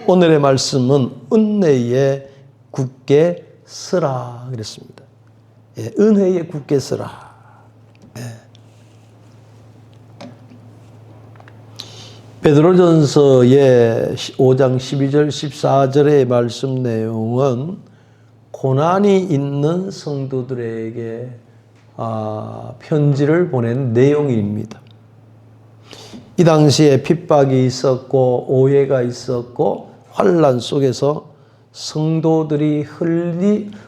오늘의 말씀은 은혜에 굳게 서라 그랬습니다. 예, 은혜에 굳게 서라. 예. 베드로전서의 5장 12절 14절의 말씀 내용은 고난이 있는 성도들에게 편지를 보낸 내용입니다. 이 당시에 핍박이 있었고 오해가 있었고 환난 속에서 성도들이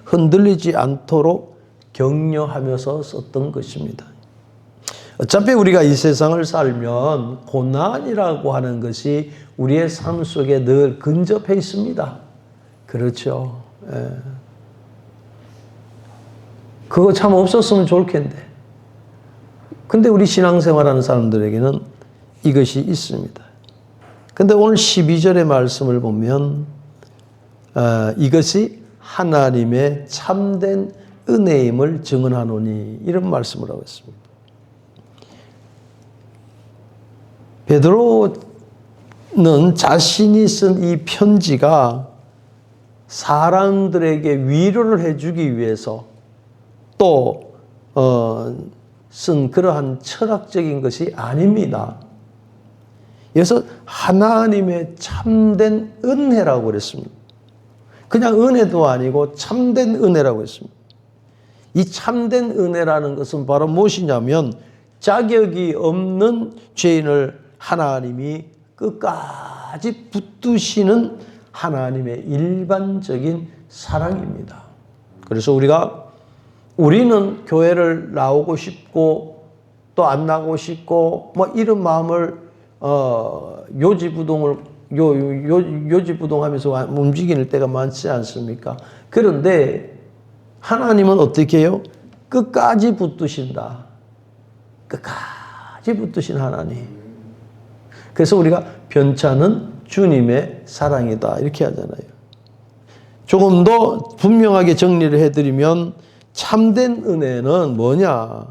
흔들리지 않도록 격려하면서 썼던 것입니다. 어차피 우리가 이 세상을 살면 고난이라고 하는 것이 우리의 삶 속에 늘 근접해 있습니다. 그렇죠. 예. 그거 참 없었으면 좋을 텐데. 근데 우리 신앙생활하는 사람들에게는 이것이 있습니다. 근데 오늘 12절의 말씀을 보면 이것이 하나님의 참된 은혜임을 증언하노니 이런 말씀을 하고 있습니다. 베드로는 자신이 쓴 이 편지가 사람들에게 위로를 해주기 위해서 또 쓴 그러한 철학적인 것이 아닙니다. 그래서 하나님의 참된 은혜라고 그랬습니다. 그냥 은혜도 아니고 참된 은혜라고 했습니다. 이 참된 은혜라는 것은 바로 무엇이냐면 자격이 없는 죄인을 하나님이 끝까지 붙드시는 하나님의 일반적인 사랑입니다. 그래서 우리는 교회를 나오고 싶고 또 안 나오고 싶고 뭐 이런 마음을 요지부동하면서 움직이는 때가 많지 않습니까? 그런데 하나님은 어떻게 해요? 끝까지 붙드신다. 끝까지 붙드신 하나님. 그래서 우리가 변차는 주님의 사랑이다 이렇게 하잖아요. 조금 더 분명하게 정리를 해드리면 참된 은혜는 뭐냐?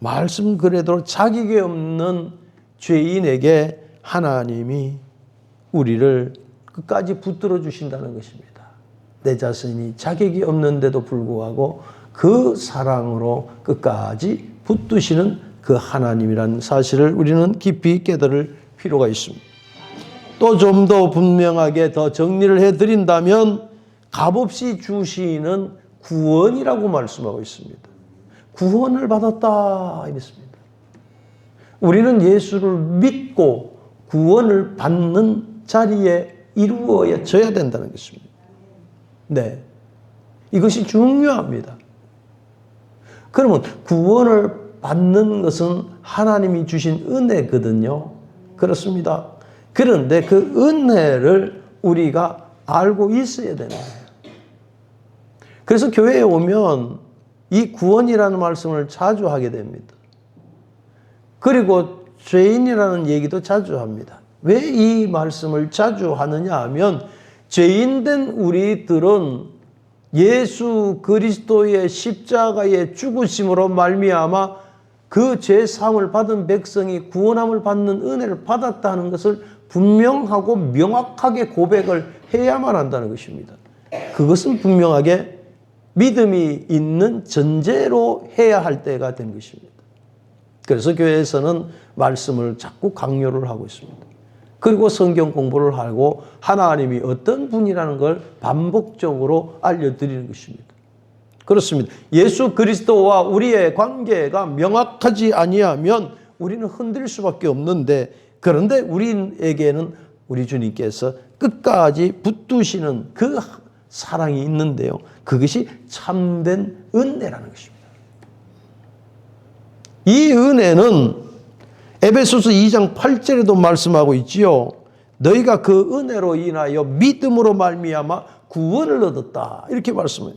말씀 그대로 자격이 없는 죄인에게 하나님이 우리를 끝까지 붙들어 주신다는 것입니다. 내 자신이 자격이 없는데도 불구하고 그 사랑으로 끝까지 붙드시는 그 하나님이라는 사실을 우리는 깊이 깨달을 필요가 있습니다. 또 좀 더 분명하게 더 정리를 해드린다면 값없이 주시는 구원이라고 말씀하고 있습니다. 구원을 받았다 이랬습니다. 우리는 예수를 믿고 구원을 받는 자리에 이루어져야 된다는 것입니다. 네, 이것이 중요합니다. 그러면 구원을 받는 것은 하나님이 주신 은혜거든요. 그렇습니다. 그런데 그 은혜를 우리가 알고 있어야 되는 거예요. 그래서 교회에 오면 이 구원이라는 말씀을 자주 하게 됩니다. 그리고 죄인이라는 얘기도 자주 합니다. 왜 이 말씀을 자주 하느냐 하면 죄인된 우리들은 예수 그리스도의 십자가의 죽으심으로 말미암아 그 죄사함을 받은 백성이 구원함을 받는 은혜를 받았다는 것을 분명하고 명확하게 고백을 해야만 한다는 것입니다. 그것은 분명하게 믿음이 있는 전제로 해야 할 때가 된 것입니다. 그래서 교회에서는 말씀을 자꾸 강요를 하고 있습니다. 그리고 성경 공부를 하고 하나님이 어떤 분이라는 걸 반복적으로 알려드리는 것입니다. 그렇습니다. 예수 그리스도와 우리의 관계가 명확하지 아니하면 우리는 흔들릴 수밖에 없는데, 그런데 우리에게는 우리 주님께서 끝까지 붙드시는 그 사랑이 있는데요. 그것이 참된 은혜라는 것입니다. 이 은혜는 에베소서 2장 8절에도 말씀하고 있지요. 너희가 그 은혜로 인하여 믿음으로 말미암아 구원을 얻었다. 이렇게 말씀해요.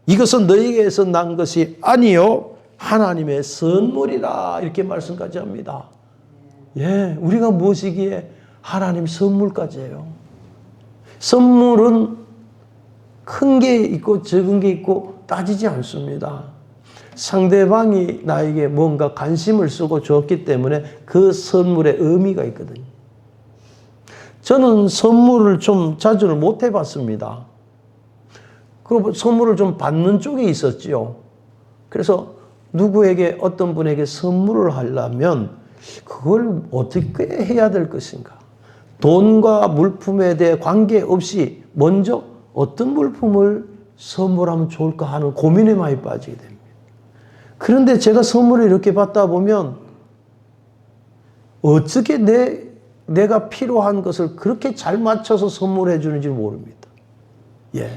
이것은 너희에게서 난 것이 아니요 하나님의 선물이라. 이렇게 말씀까지 합니다. 예, 우리가 무엇이기에 하나님 선물까지 해요. 선물은 큰 게 있고 적은 게 있고 따지지 않습니다. 상대방이 나에게 뭔가 관심을 쓰고 줬기 때문에 그 선물에 의미가 있거든요. 저는 선물을 좀 자주는 못 해봤습니다. 그 선물을 좀 받는 쪽에 있었지요. 그래서 누구에게 어떤 분에게 선물을 하려면 그걸 어떻게 해야 될 것인가? 돈과 물품에 대해 관계없이 먼저 어떤 물품을 선물하면 좋을까 하는 고민에 많이 빠지게 됩니다. 그런데 제가 선물을 이렇게 받다 보면 어떻게 내가 필요한 것을 그렇게 잘 맞춰서 선물해 주는지 모릅니다. 예.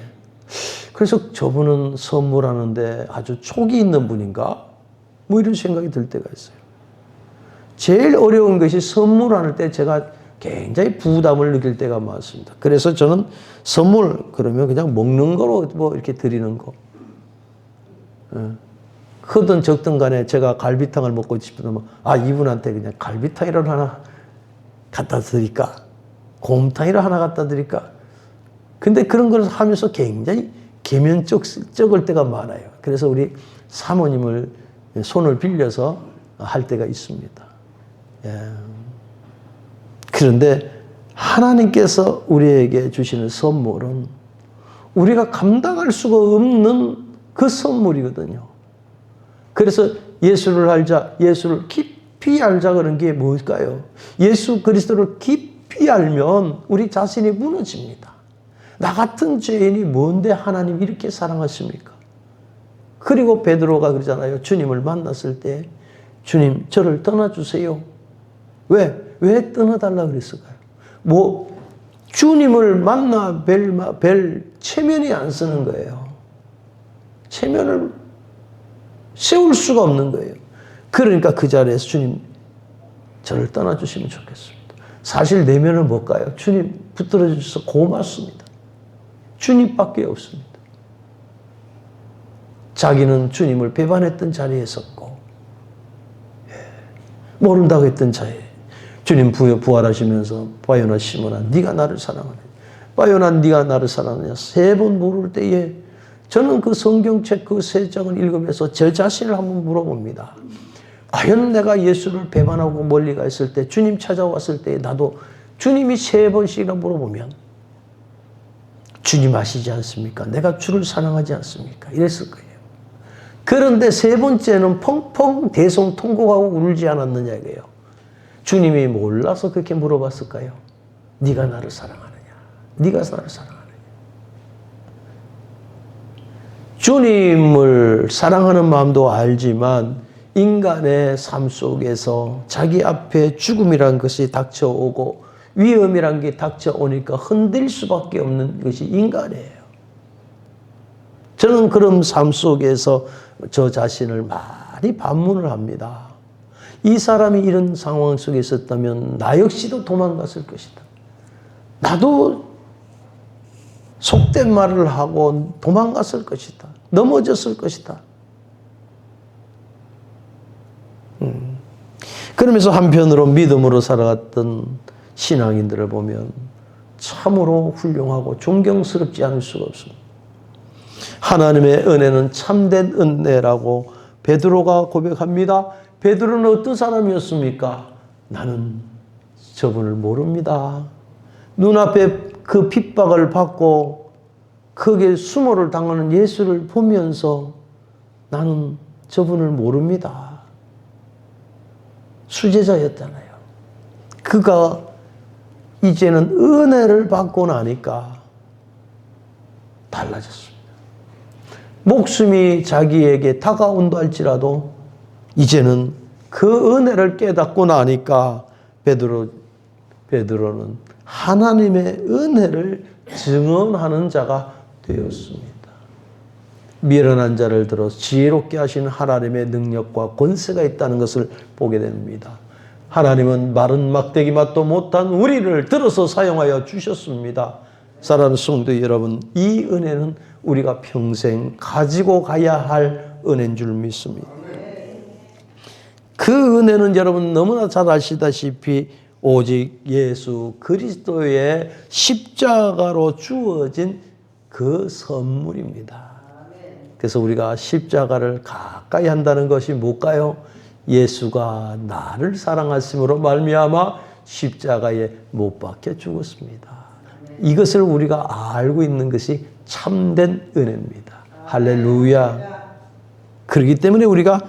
그래서 저분은 선물하는데 아주 촉이 있는 분인가? 뭐 이런 생각이 들 때가 있어요. 제일 어려운 것이 선물할 때 제가 굉장히 부담을 느낄 때가 많습니다. 그래서 저는 선물 그러면 그냥 먹는 거로 뭐 이렇게 드리는 거. 크든 적든 간에 제가 갈비탕을 먹고 싶으면 이분한테 그냥 갈비탕이라도 하나 갖다 드릴까? 곰탕이라도 하나 갖다 드릴까? 근데 그런 걸 하면서 굉장히 계면적을 때가 많아요. 그래서 우리 사모님을 손을 빌려서 할 때가 있습니다. 예. 그런데 하나님께서 우리에게 주시는 선물은 우리가 감당할 수가 없는 그 선물이거든요. 그래서 예수를 알자, 예수를 깊이 알자 그런 게 뭘까요? 예수 그리스도를 깊이 알면 우리 자신이 무너집니다. 나 같은 죄인이 뭔데 하나님 이렇게 사랑하십니까? 그리고 베드로가 그러잖아요. 주님을 만났을 때 주님 저를 떠나주세요. 왜 떠나달라 그랬을까요? 주님을 만나 뵐 체면이 안 쓰는 거예요. 체면을 세울 수가 없는 거예요. 그러니까 그 자리에서 주님 저를 떠나주시면 좋겠습니다. 사실 내면은 뭘까요? 주님 붙들어 주셔서 고맙습니다. 주님밖에 없습니다. 자기는 주님을 배반했던 자리에 섰고 모른다고 했던 자리에 주님 부활하시면서 바요나 시몬아 네가 나를 사랑하느냐 바요나 네가 나를 사랑하느냐 3번 물을 때에 저는 그 성경책 그 3장을 읽으면서 제 자신을 한번 물어봅니다. 과연 내가 예수를 배반하고 멀리 가 있을 때 주님 찾아왔을 때 나도 주님이 3번씩이나 물어보면 주님 아시지 않습니까? 내가 주를 사랑하지 않습니까? 이랬을 거예요. 그런데 3번째는 펑펑 대성통곡하고 울지 않았느냐 이거예요. 주님이 몰라서 그렇게 물어봤을까요? 네가 나를 사랑하느냐? 네가 나를 사랑하느냐? 주님을 사랑하는 마음도 알지만 인간의 삶 속에서 자기 앞에 죽음이란 것이 닥쳐오고 위험이란 게 닥쳐오니까 흔들 수밖에 없는 것이 인간이에요. 저는 그런 삶 속에서 저 자신을 많이 반문을 합니다. 이 사람이 이런 상황 속에 있었다면 나 역시도 도망갔을 것이다. 나도 속된 말을 하고 도망갔을 것이다. 넘어졌을 것이다. 그러면서 한편으로 믿음으로 살아갔던 신앙인들을 보면 참으로 훌륭하고 존경스럽지 않을 수가 없습니다. 하나님의 은혜는 참된 은혜라고 베드로가 고백합니다. 베드로는 어떤 사람이었습니까? 나는 저분을 모릅니다. 눈앞에 그 핍박을 받고 거기에 수모를 당하는 예수를 보면서 나는 저분을 모릅니다. 수제자였잖아요. 그가 이제는 은혜를 받고 나니까 달라졌습니다. 목숨이 자기에게 다가온다 할지라도 이제는 그 은혜를 깨닫고 나니까 베드로는 하나님의 은혜를 증언하는 자가 되었습니다. 미련한 자를 들어 지혜롭게 하시는 하나님의 능력과 권세가 있다는 것을 보게 됩니다. 하나님은 마른 막대기 맛도 못한 우리를 들어서 사용하여 주셨습니다. 사랑하는 성도 여러분, 이 은혜는 우리가 평생 가지고 가야 할 은혜인 줄 믿습니다. 그 은혜는 여러분 너무나 잘 아시다시피 오직 예수 그리스도의 십자가로 주어진 그 선물입니다. 그래서 우리가 십자가를 가까이 한다는 것이 뭘까요? 예수가 나를 사랑하심으로 말미암아 십자가에 못 박혀 죽었습니다. 이것을 우리가 알고 있는 것이 참된 은혜입니다. 할렐루야. 그렇기 때문에 우리가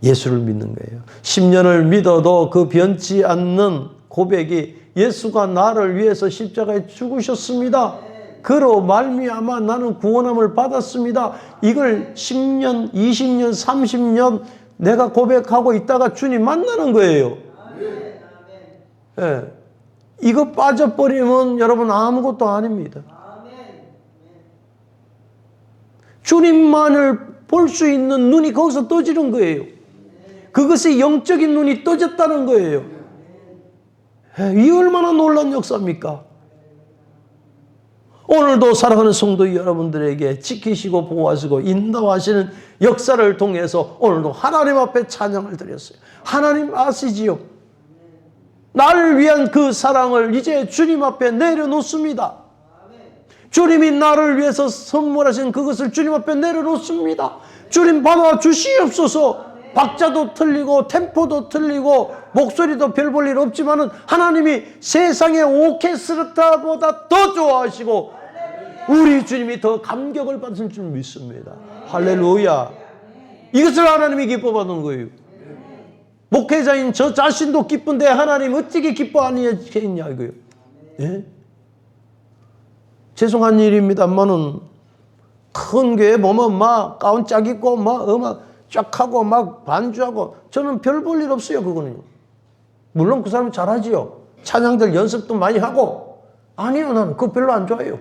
예수를 믿는 거예요. 10년을 믿어도 그 변치 않는 고백이 예수가 나를 위해서 십자가에 죽으셨습니다. 그로 말미암아 나는 구원함을 받았습니다. 이걸 10년, 20년, 30년 내가 고백하고 있다가 주님 만나는 거예요. 예. 이거 빠져버리면 여러분 아무것도 아닙니다. 주님만을 볼 수 있는 눈이 거기서 떠지는 거예요. 그것이 영적인 눈이 떠졌다는 거예요. 이 얼마나 놀라운 역사입니까? 오늘도 사랑하는 성도 여러분들에게 지키시고 보호하시고 인도하시는 역사를 통해서 오늘도 하나님 앞에 찬양을 드렸어요. 하나님 아시지요? 나를 위한 그 사랑을 이제 주님 앞에 내려놓습니다. 주님이 나를 위해서 선물하신 그것을 주님 앞에 내려놓습니다. 주님 받아주시옵소서. 박자도 틀리고 템포도 틀리고 목소리도 별 볼 일 없지만은 하나님이 세상의 오케스트라보다 더 좋아하시고 우리 주님이 더 감격을 받으실 줄 믿습니다. 할렐루야. 이것을 하나님이 기뻐받는 거예요. 목회자인 저 자신도 기쁜데 하나님 어떻게 기뻐 아니하겠냐 이거요. 예? 죄송한 일입니다만은 큰 교회 보면 막 가운 짝 입고 막 음악 쫙 하고 막 반주하고 저는 별 볼 일 없어요. 그거는요. 물론 그 사람은 잘하지요. 찬양들 연습도 많이 하고. 아니요, 나는 그거 별로 안 좋아해요.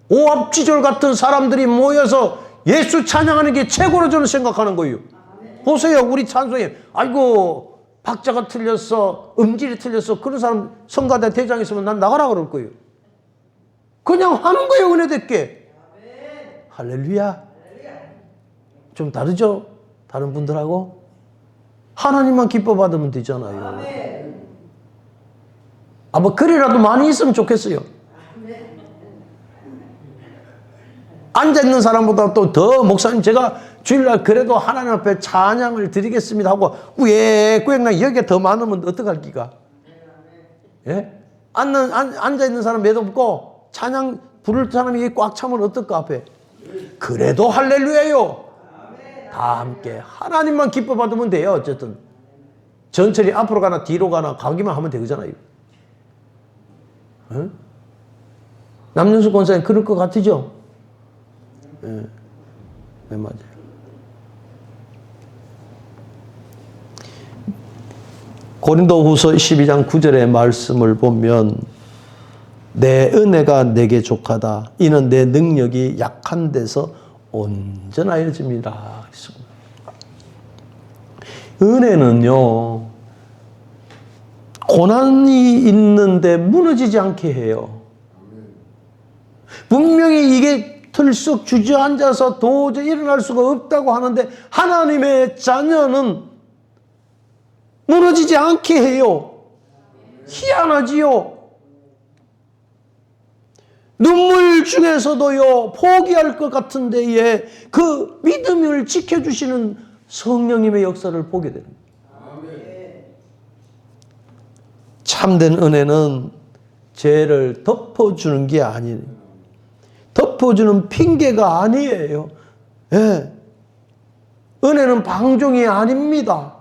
오합지졸 같은 사람들이 모여서 예수 찬양하는 게 최고로 저는 생각하는 거예요. 보세요, 우리 찬송에 아이고 박자가 틀렸어, 음질이 틀렸어. 그런 사람 성가대 대장 있으면 난 나가라 그럴 거예요. 그냥 하는 거예요, 은혜답게. 할렐루야. 좀 다르죠? 다른 분들하고? 하나님만 기뻐 받으면 되잖아요. 뭐 그래라도 많이 있으면 좋겠어요. 앉아있는 사람보다 또 더 목사님 제가 주일날 그래도 하나님 앞에 찬양을 드리겠습니다 하고 꾸역꾸역 여기에 더 많으면 어떡할 기가? 예? 앉아있는 사람 몇 없고 찬양 부를 사람이 꽉 차면 어떨까 앞에? 그래도 할렐루야요. 다 함께 하나님만 기뻐 받으면 돼요. 어쨌든 전철이 앞으로 가나 뒤로 가나 가기만 하면 되잖아요. 어? 남윤수 권사님 그럴 것 같으죠? 네, 맞아요. 고린도후서 12장 9절의 말씀을 보면 내 은혜가 내게 족하다. 이는 내 능력이 약한 데서 온전하여집니다. 은혜는요, 고난이 있는데 무너지지 않게 해요. 분명히 이게 들썩 주저앉아서 도저히 일어날 수가 없다고 하는데 하나님의 자녀는 무너지지 않게 해요. 희한하지요. 눈물 중에서도요, 포기할 것 같은 데에 그 믿음을 지켜주시는 성령님의 역사를 보게 됩니다. 참된 은혜는 죄를 덮어주는 게 아니에요. 덮어주는 핑계가 아니에요. 예. 은혜는 방종이 아닙니다.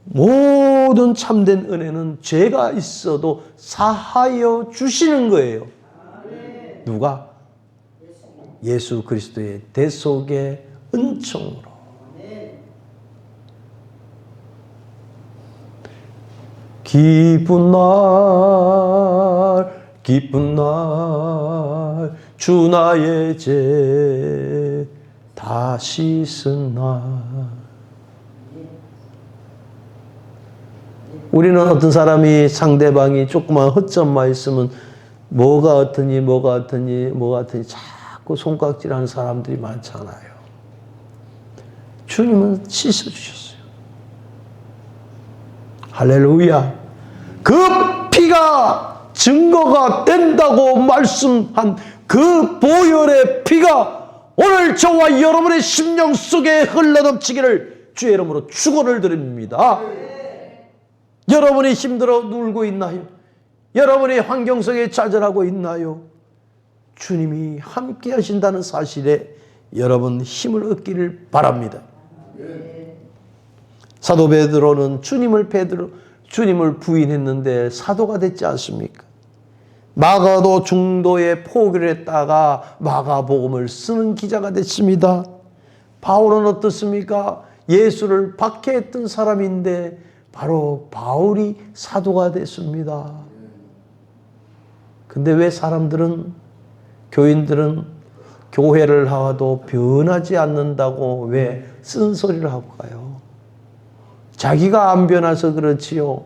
모든 참된 은혜는 죄가 있어도 사하여 주시는 거예요. 누가? 예수 그리스도의 대속의 은총으로. 기쁜 날 주 나의 죄 다 씻은 날. 우리는 어떤 사람이 상대방이 조그만 허점만 있으면 뭐가 어떠니 자꾸 손가락질하는 사람들이 많잖아요. 주님은 씻어주셨어요. 할렐루야. 그 피가 증거가 된다고 말씀한 그 보혈의 피가 오늘 저와 여러분의 심령 속에 흘러넘치기를 주의 이름으로 축원을 드립니다. 여러분이 힘들어 울고 있나요? 여러분이 환경 속에 좌절하고 있나요? 주님이 함께 하신다는 사실에 여러분 힘을 얻기를 바랍니다. 사도 베드로는 주님을 부인했는데 사도가 됐지 않습니까? 마가도 중도에 포기를 했다가 마가복음을 쓰는 기자가 됐습니다. 바울은 어떻습니까? 예수를 박해했던 사람인데 바로 바울이 사도가 됐습니다. 근데 왜 사람들은, 교인들은 교회를 하도 변하지 않는다고 왜 쓴소리를 하고 가요? 자기가 안 변해서 그렇지요.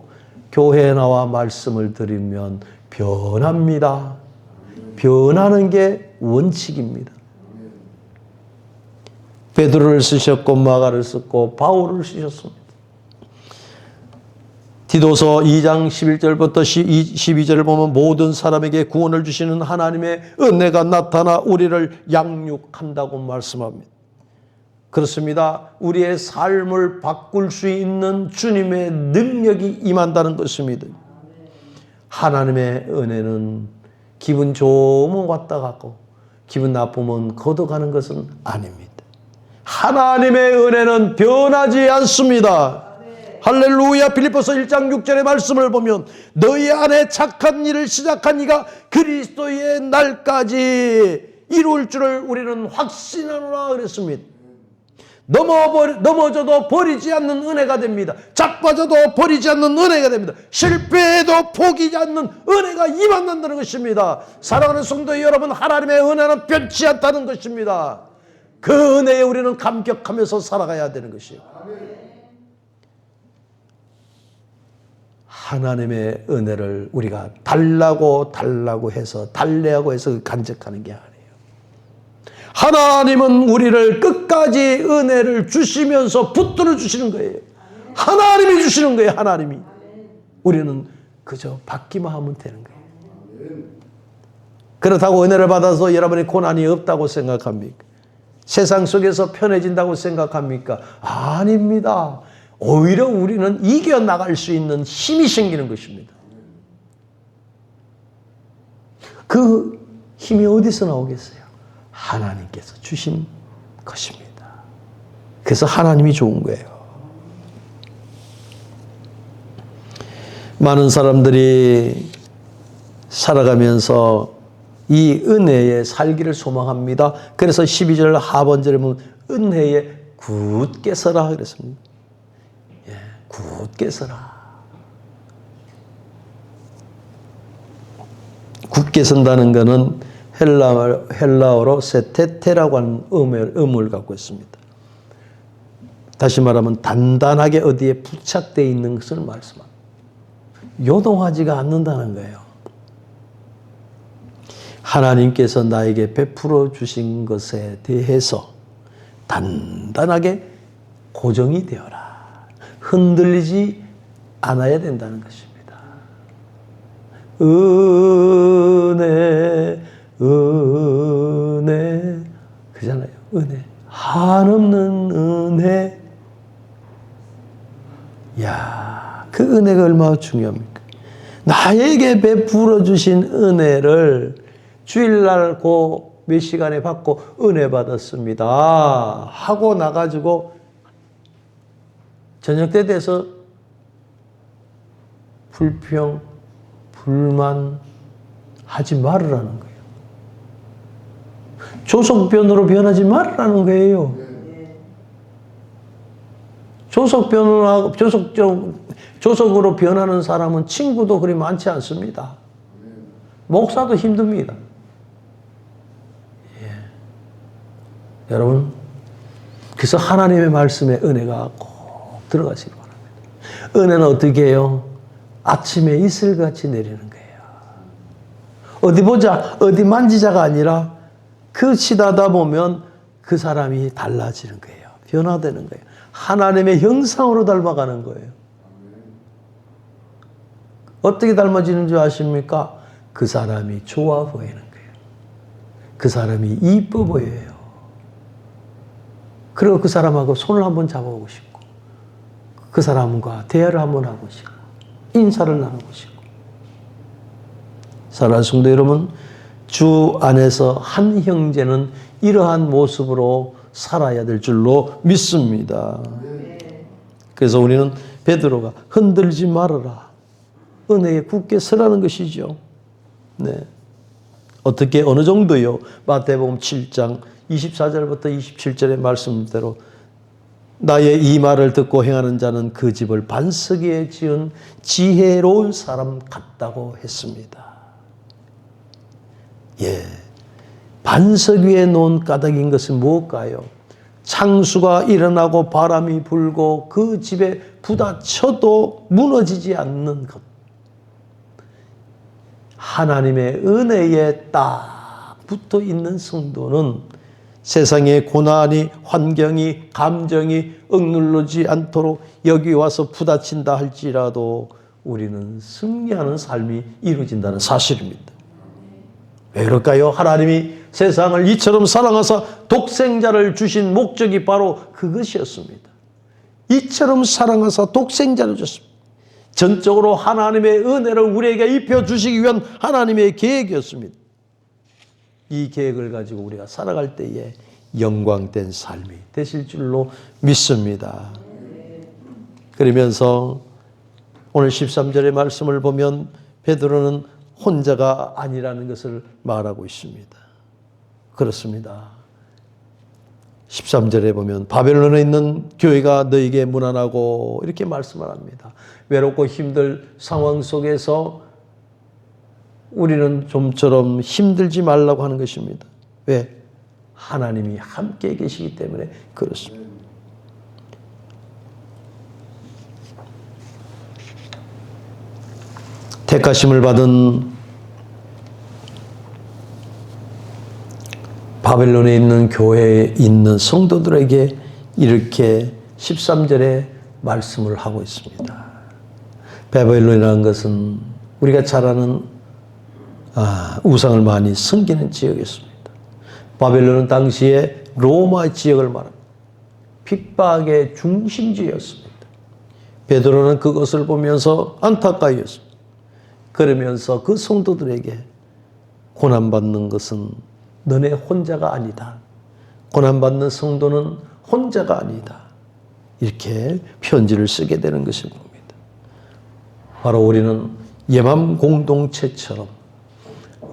교회에 나와 말씀을 드리면 변합니다. 변하는 게 원칙입니다. 베드로를 쓰셨고 마가를 썼고 바울을 쓰셨습니다. 디도서 2장 11절부터 12절을 보면 모든 사람에게 구원을 주시는 하나님의 은혜가 나타나 우리를 양육한다고 말씀합니다. 그렇습니다. 우리의 삶을 바꿀 수 있는 주님의 능력이 임한다는 것입니다. 하나님의 은혜는 기분 좋으면 왔다 갔고 기분 나쁘면 걷어가는 것은 아닙니다. 하나님의 은혜는 변하지 않습니다. 할렐루야. 빌립보서 1장 6절의 말씀을 보면 너희 안에 착한 일을 시작한 이가 그리스도의 날까지 이룰 줄을 우리는 확신하노라 그랬습니다. 넘어져도 버리지 않는 은혜가 됩니다. 자빠져도 버리지 않는 은혜가 됩니다. 실패해도 포기하지 않는 은혜가 임한다는 것입니다. 사랑하는 성도 여러분, 하나님의 은혜는 변치 않다는 것입니다. 그 은혜에 우리는 감격하면서 살아가야 되는 것이에요. 하나님의 은혜를 우리가 달라고 해서 달래하고 해서 간직하는 게 아니에요. 하나님은 우리를 끝까지 은혜를 주시면서 붙들어 주시는 거예요. 하나님이 주시는 거예요. 하나님이. 우리는 그저 받기만 하면 되는 거예요. 그렇다고 은혜를 받아서 여러분의 고난이 없다고 생각합니까? 세상 속에서 편해진다고 생각합니까? 아닙니다. 오히려 우리는 이겨나갈 수 있는 힘이 생기는 것입니다. 그 힘이 어디서 나오겠어요? 하나님께서 주신 것입니다. 그래서 하나님이 좋은 거예요. 많은 사람들이 살아가면서 이 은혜에 살기를 소망합니다. 그래서 12절 하반절에 보면 은혜에 굳게 서라 그랬습니다. 예, 굳게 서라. 굳게 선다는 것은 헬라어로 세테테라고 하는 의무를 갖고 있습니다. 다시 말하면 단단하게 어디에 부착되어 있는 것을 말씀합니다. 요동하지가 않는다는 거예요. 하나님께서 나에게 베풀어 주신 것에 대해서 단단하게 고정이 되어라. 흔들리지 않아야 된다는 것입니다. 은혜 그잖아요. 은혜, 한없는 은혜. 야, 그 은혜가 얼마나 중요합니까? 나에게 베풀어 주신 은혜를 주일날 몇 시간에 받고 은혜 받았습니다 하고 나가지고 저녁 때 돼서 불평, 불만 하지 말으라는 거예요. 조석변으로 변하지 말으라는 거예요. 조석으로 변하는 사람은 친구도 그리 많지 않습니다. 목사도 힘듭니다. 예. 여러분, 그래서 하나님의 말씀에 은혜가 꼭 들어가시기 바랍니다. 은혜는 어떻게 해요? 아침에 이슬같이 내리는 거예요. 어디 보자, 어디 만지자가 아니라 그 지나다 보면 그 사람이 달라지는 거예요. 변화되는 거예요. 하나님의 형상으로 닮아가는 거예요. 어떻게 닮아지는 줄 아십니까? 그 사람이 좋아 보이는 거예요. 그 사람이 이뻐 보여요. 그리고 그 사람하고 손을 한번 잡아보고 싶고 그 사람과 대화를 한번 하고 싶고 인사를 나누고 싶고. 사랑하는 성도 여러분, 주 안에서 한 형제는 이러한 모습으로 살아야 될 줄로 믿습니다. 그래서 우리는 베드로가 흔들지 말아라, 은혜에 굳게 서라는 것이죠. 네. 어떻게 어느 정도요? 마태복음 7장 24절부터 27절의 말씀대로 나의 이 말을 듣고 행하는 자는 그 집을 반석에 지은 지혜로운 사람 같다고 했습니다. 예, 반석 위에 놓은 까닭인 것은 무엇일까요? 창수가 일어나고 바람이 불고 그 집에 부딪혀도 무너지지 않는 것. 하나님의 은혜에 딱 붙어 있는 성도는 세상의 고난이, 환경이, 감정이 억눌르지 않도록 여기 와서 부딪힌다 할지라도 우리는 승리하는 삶이 이루어진다는 사실입니다. 왜 그럴까요? 하나님이 세상을 이처럼 사랑하사 독생자를 주신 목적이 바로 그것이었습니다. 이처럼 사랑하사 독생자를 줬습니다. 전적으로 하나님의 은혜를 우리에게 입혀주시기 위한 하나님의 계획이었습니다. 이 계획을 가지고 우리가 살아갈 때에 영광된 삶이 되실 줄로 믿습니다. 그러면서 오늘 13절의 말씀을 보면 베드로는 혼자가 아니라는 것을 말하고 있습니다. 그렇습니다. 13절에 보면 바벨론에 있는 교회가 너에게 무난하고 이렇게 말씀을 합니다. 외롭고 힘들 상황 속에서 우리는 좀처럼 힘들지 말라고 하는 것입니다. 왜? 하나님이 함께 계시기 때문에 그렇습니다. 택하심을 받은 바벨론에 있는 교회에 있는 성도들에게 이렇게 13절에 말씀을 하고 있습니다. 바벨론이라는 것은 우리가 잘 아는 우상을 많이 섬기는 지역이었습니다. 바벨론은 당시에 로마 지역을 말합니다. 핍박의 중심지였습니다. 베드로는 그것을 보면서 안타까이었습니다. 그러면서 그 성도들에게 고난받는 것은 너네 혼자가 아니다. 고난받는 성도는 혼자가 아니다. 이렇게 편지를 쓰게 되는 것을 봅니다. 바로 우리는 예맘 공동체처럼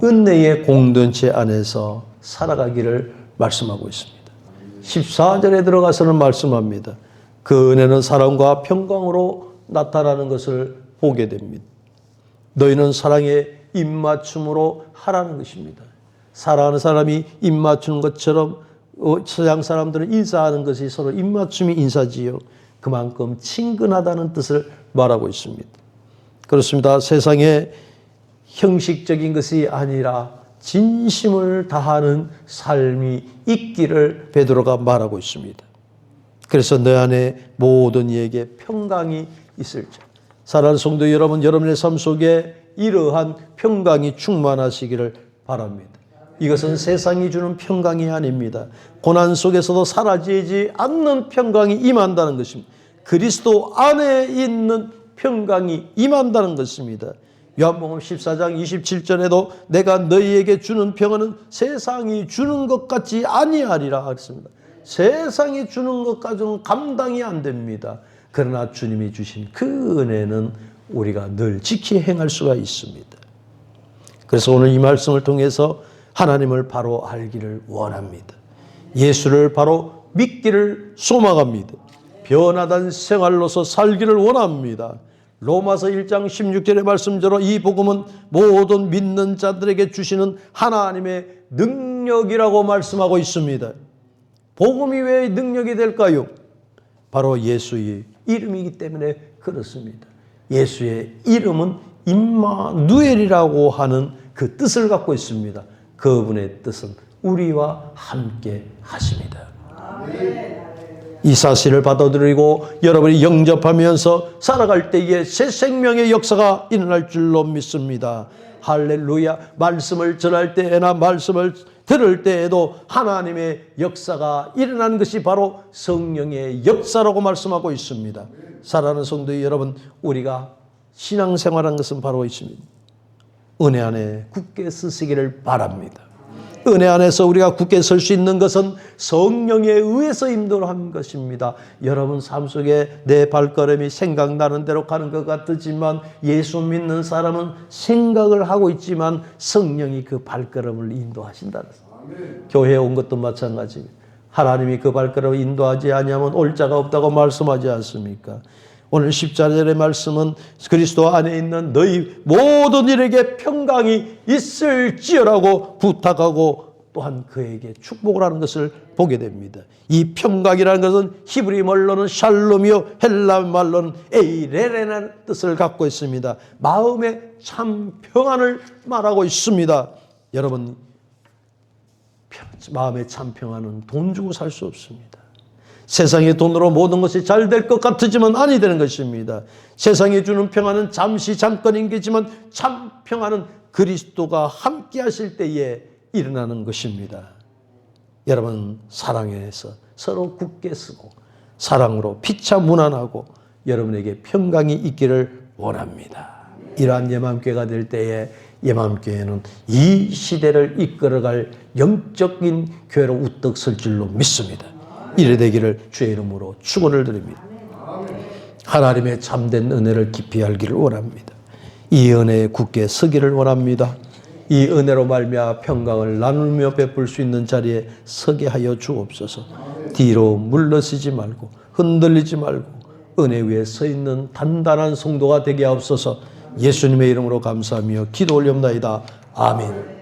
은혜의 공동체 안에서 살아가기를 말씀하고 있습니다. 14절에 들어가서는 말씀합니다. 그 은혜는 사랑과 평강으로 나타나는 것을 보게 됩니다. 너희는 사랑의 입맞춤으로 하라는 것입니다. 사랑하는 사람이 입맞추는 것처럼 서양 사람들은 인사하는 것이 서로 입맞춤이 인사지요. 그만큼 친근하다는 뜻을 말하고 있습니다. 그렇습니다. 세상에 형식적인 것이 아니라 진심을 다하는 삶이 있기를 베드로가 말하고 있습니다. 그래서 너 안에 모든 이에게 평강이 있을지. 사랑하는 성도 여러분, 여러분의 삶 속에 이러한 평강이 충만하시기를 바랍니다. 이것은 세상이 주는 평강이 아닙니다. 고난 속에서도 사라지지 않는 평강이 임한다는 것입니다. 그리스도 안에 있는 평강이 임한다는 것입니다. 요한복음 14장 27절에도 내가 너희에게 주는 평안은 세상이 주는 것 같지 아니하리라 했습니다. 세상이 주는 것까지는 감당이 안 됩니다. 그러나 주님이 주신 그 은혜는 우리가 늘 지키 행할 수가 있습니다. 그래서 오늘 이 말씀을 통해서 하나님을 바로 알기를 원합니다. 예수를 바로 믿기를 소망합니다. 변화된 생활로서 살기를 원합니다. 로마서 1장 16절의 말씀대로 이 복음은 모든 믿는 자들에게 주시는 하나님의 능력이라고 말씀하고 있습니다. 복음이 왜 능력이 될까요? 바로 예수의 이름이기 때문에 그렇습니다. 예수의 이름은 임마누엘이라고 하는 그 뜻을 갖고 있습니다. 그분의 뜻은 우리와 함께 하십니다. 아멘. 이 사실을 받아들이고 여러분이 영접하면서 살아갈 때에 새 생명의 역사가 일어날 줄로 믿습니다. 할렐루야. 말씀을 전할 때나 말씀을 들을 때에도 하나님의 역사가 일어나는 것이 바로 성령의 역사라고 말씀하고 있습니다. 사랑하는 성도 여러분, 우리가 신앙생활한 것은 바로 있습니다. 은혜 안에 굳게 서시기를 바랍니다. 은혜 안에서 우리가 굳게 설 수 있는 것은 성령에 의해서 인도한 것입니다. 여러분 삶 속에 내 발걸음이 생각나는 대로 가는 것 같지만 예수 믿는 사람은 생각을 하고 있지만 성령이 그 발걸음을 인도하신다는 거예요. 교회에 온 것도 마찬가지입니다. 하나님이 그 발걸음을 인도하지 아니하면 올 자가 없다고 말씀하지 않습니까? 오늘 14절의 말씀은 그리스도 안에 있는 너희 모든 일에게 평강이 있을지어라고 부탁하고 또한 그에게 축복을 하는 것을 보게 됩니다. 이 평강이라는 것은 히브리 말로는 샬롬이요 헬라 말로는 에이레레라는 뜻을 갖고 있습니다. 마음의 참 평안을 말하고 있습니다. 여러분, 마음의 참 평안은 돈 주고 살 수 없습니다. 세상의 돈으로 모든 것이 잘 될 것 같지만 아니 되는 것입니다. 세상이 주는 평안은 잠시 잠깐인 거지만 참 평안은 그리스도가 함께 하실 때에 일어나는 것입니다. 여러분, 사랑에서 서로 굳게 쓰고 사랑으로 피차 무난하고 여러분에게 평강이 있기를 원합니다. 이러한 예마음교회가 될 때에 예마음교회는 이 시대를 이끌어갈 영적인 교회로 우뚝 설 줄로 믿습니다. 이래 되기를 주의 이름으로 축원을 드립니다. 하나님의 참된 은혜를 깊이 알기를 원합니다. 이 은혜에 굳게 서기를 원합니다. 이 은혜로 말미암아 평강을 나누며 베풀 수 있는 자리에 서게 하여 주옵소서. 뒤로 물러서지 말고 흔들리지 말고 은혜 위에 서 있는 단단한 성도가 되게 하옵소서. 예수님의 이름으로 감사하며 기도 올려옵나이다. 아멘.